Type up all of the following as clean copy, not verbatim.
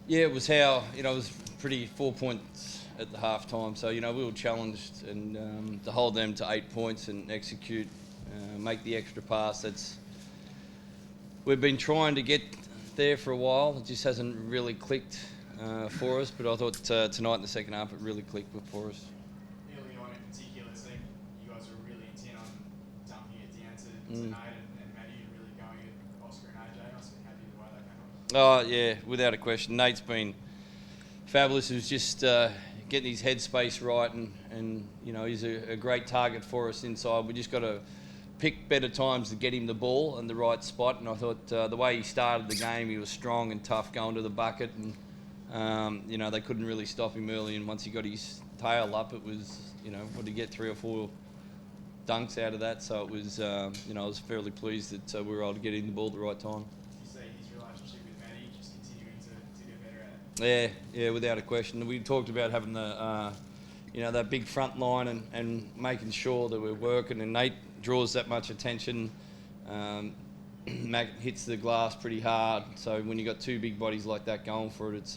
Yeah, it was how, it was pretty 4 points at the half time. So, we were challenged and to hold them to 8 points and execute, make the extra pass. We've been trying to get there for a while. It just hasn't really clicked for us. But I thought tonight in the second half it really clicked for us. Early on in particular, it seemed you guys were really intent on dumping it down to Nate and Matty and really going at Oscar and AJ. I must have been happy with the way that came off. Oh, yeah, without a question. Nate's been fabulous. He was just getting his headspace right and he's a great target for us inside. We just got to pick better times to get him the ball and the right spot. And I thought the way he started the game, he was strong and tough going to the bucket. And, they couldn't really stop him early. And once he got his tail up, it was, what did he get, 3 or 4 dunks out of that. So it was, I was fairly pleased that we were able to get him the ball at the right time. You see his relationship with Matty just continuing to get better at it? Yeah, without a question. We talked about having the, that big front line and making sure that we're working. And Nate draws that much attention. Mac hits the glass pretty hard. So when you got 2 big bodies like that going for it, it's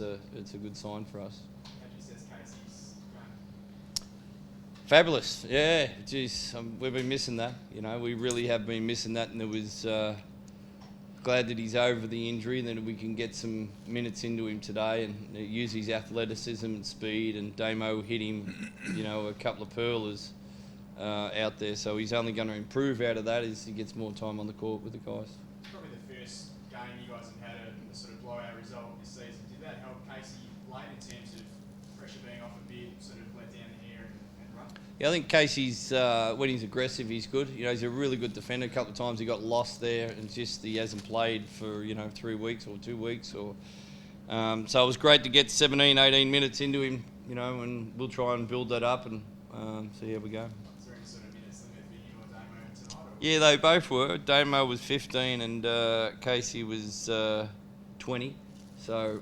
a good sign for us. How says Casey's going? Fabulous, yeah. Geez, we've been missing that. We really have been missing that, and it was glad that he's over the injury, and that we can get some minutes into him today and use his athleticism and speed. And Damo hit him, a couple of pearlers out there, so he's only going to improve out of that as he gets more time on the court with the guys. Probably the first game you guys have had a sort of blowout result this season. Did that help Casey late in terms of pressure being off a bit, sort of let down the hair and run? Yeah, I think Casey's, when he's aggressive, he's good. He's a really good defender. A couple of times he got lost there, and just he hasn't played for, 3 weeks or 2 weeks. So it was great to get 17, 18 minutes into him, and we'll try and build that up and see how we go. Is there any sort of minutes limit for you or Damo tonight? Yeah, they both were. Damo was 15 and Casey was 20. So,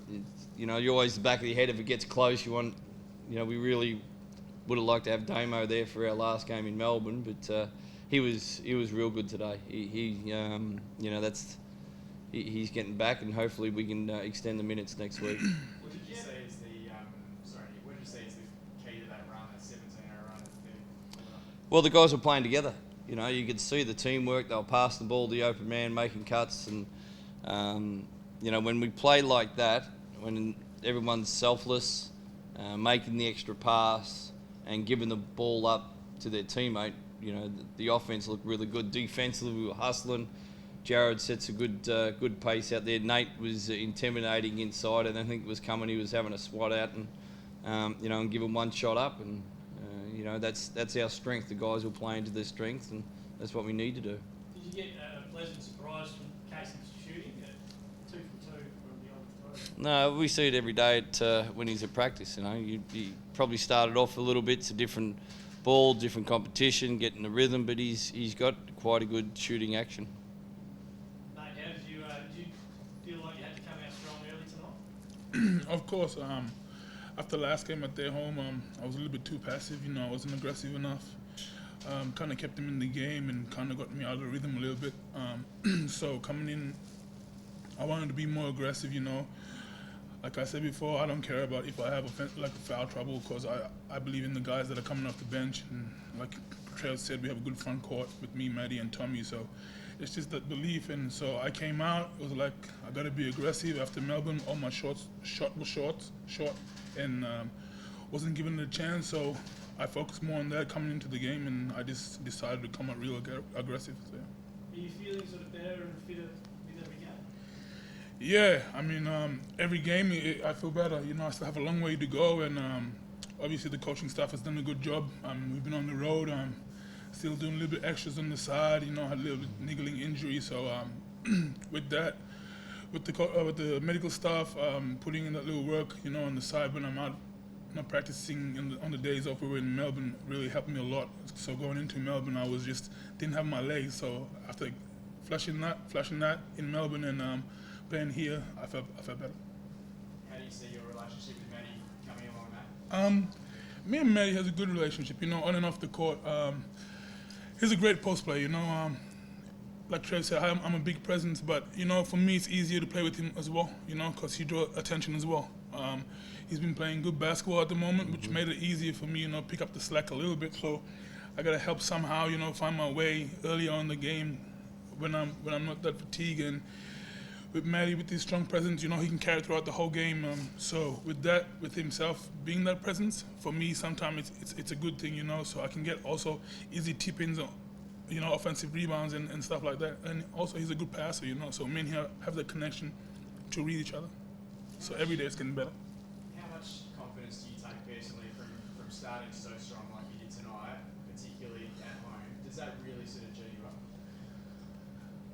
you're always the back of your head. If it gets close, you want, we really would have liked to have Damo there for our last game in Melbourne, but he was real good today. He's getting back, and hopefully we can extend the minutes next week. What did you say is the key to that run, that 17-hour run? Well, the guys were playing together. You could see the teamwork. They were passing the ball to the open man, making cuts, and when we play like that, when everyone's selfless, making the extra pass and giving the ball up to their teammate, the offense looked really good. Defensively, we were hustling. Jared sets a good pace out there. Nate was intimidating inside, and I think it was coming. He was having a swat out and give him one shot up, and that's our strength. The guys will play into their strength, and that's what we need to do. Did you get a pleasant surprise from Casey's shooting at 2 for 2 from the other throw? No, we see it every day when he's at practice. He probably started off a little bit. It's a different ball, different competition, getting the rhythm, but he's got quite a good shooting action. Mate, how did you feel like you had to come out strong early tonight? Of course. After last game at their home, I was a little bit too passive. I wasn't aggressive enough. Kind of kept them in the game and kind of got me out of the rhythm a little bit. So coming in, I wanted to be more aggressive. Like I said before, I don't care about if I have a foul trouble, because I believe in the guys that are coming off the bench. And like Trevor said, we have a good front court with me, Matty, and Tommy. So it's just that belief. And so I came out. It was like I got to be aggressive. After Melbourne, all my shot was short, and wasn't given a chance. So I focused more on that coming into the game, and I just decided to come out real aggressive. So. Are you feeling sort of better and fitter with every game? Yeah, I mean, every game I feel better. I still have a long way to go, and obviously the coaching staff has done a good job. We've been on the road, still doing a little bit extras on the side. I had a little bit niggling injury, so with that, with the medical staff putting in that little work, on the side when I'm out, not practicing on the days off we were in Melbourne, really helped me a lot. So going into Melbourne, I was didn't have my legs. So after flashing that in Melbourne and playing here, I felt better. How do you see your relationship with Matty coming along, Matt? Me and Matty has a good relationship, on and off the court. He's a great post player, Like Trevor said, I'm a big presence, but for me it's easier to play with him as well, because he draws attention as well. He's been playing good basketball at the moment, which made it easier for me, pick up the slack a little bit. So I gotta help somehow, find my way early on in the game when I'm not that fatigued. And with Matty, with his strong presence, he can carry throughout the whole game. So with that, with himself being that presence, for me, sometimes it's a good thing, so I can get also easy tip-ins, offensive rebounds and stuff like that. And also he's a good passer, so me and him have that connection to read each other. So every day it's getting better. How much confidence do you take personally from starting so strong like you did tonight, particularly at home? Does that really sort of G you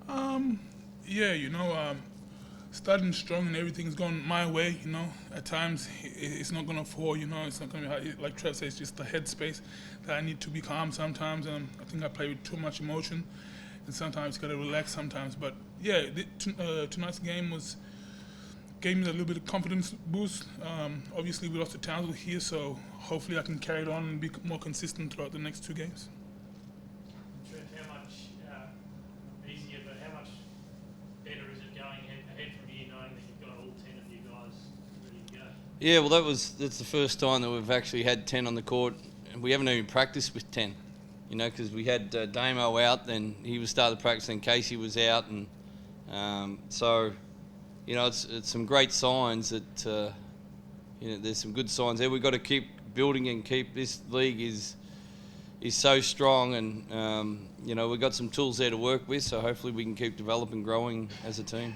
up? Yeah, starting strong and everything's gone my way, at times it's not going to fall, it's not going to be, like Trev says, just the headspace that I need to be calm sometimes. I think I play with too much emotion and sometimes got to relax sometimes. But yeah, tonight's game gave me a little bit of confidence boost. Obviously we lost to Townsville here, so hopefully I can carry it on and be more consistent throughout the next 2 games. Trev, how much easier, but how much better is it going ahead from here, knowing that you've got all 10 of you guys ready to go? Yeah, well, that's the first time that we've actually had 10 on the court, and we haven't even practiced with 10. Because we had Damo out, then he was started practicing, Casey was out, and so. It's some great signs that, there's some good signs there. We've got to keep building and keep this league is so strong, and, we've got some tools there to work with, so hopefully we can keep developing, growing as a team.